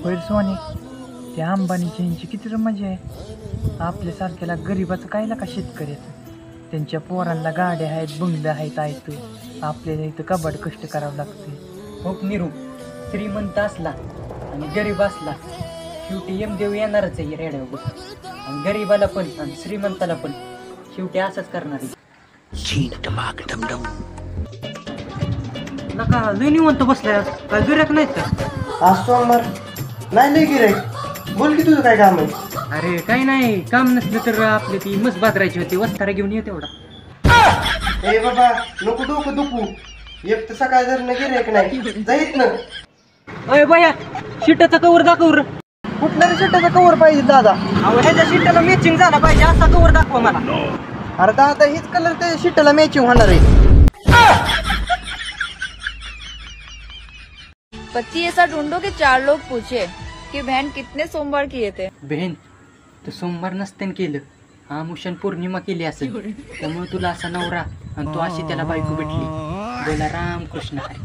होय सोने, त्या अंबानीची ह्यांची किती मजा आहे. आपल्यासारख्याला गरीबाचं काय का शेतकऱ्याचं. त्यांच्या पोरांना गाड्या आहेत, बंगलं आहेत, आपल्याला इथं कबाड कष्ट करावं लागते. हो निरू, श्रीमंत असला आणि गरीब असला शेवटी देव येणारच आहे रेड्यावर बसून. आणि गरीबाला पण आणि श्रीमंताला पण शेवटी असंच करणार आहे. नका लय निवंत बसलाय, काय गिऱ्हाईक नाहीत का? आज सोमवार नाही लय गिऱ्हाईक. बोल की तुझं काय काम आहे? अरे काही नाही, काम नसलं तर आपली ती मस्त बाजरायची होती, वस्तारा घेऊन ये तेवढा. ए बाबा नको डोकं दुखू. एक तर सकाळ जर न गिऱ्हाईक नाही जाईत ना. अय बाया, शिटाचा कवर दाखव रे. कुठल्या शिटाचा कवर पाहिजे दादा? अहो ह्याच्या शिटाला मॅचिंग झाला पाहिजे असा कवर दाखवा मला. अरे दादा हीच कलर त्या शिटाला मॅचिंग होणार आहे. पति ऐसा ढूंढो कि 4 लोग पूछे कि बहन कितने सोमवार किए थे. बहीण, तू सोमवार नसतेन केलं, आमुषान पौर्णिमा केली असेल, त्यामुळे तुला असा नवरा आणि तू अशी त्याला बायको भेटली. बोला राम कृष्ण हरी.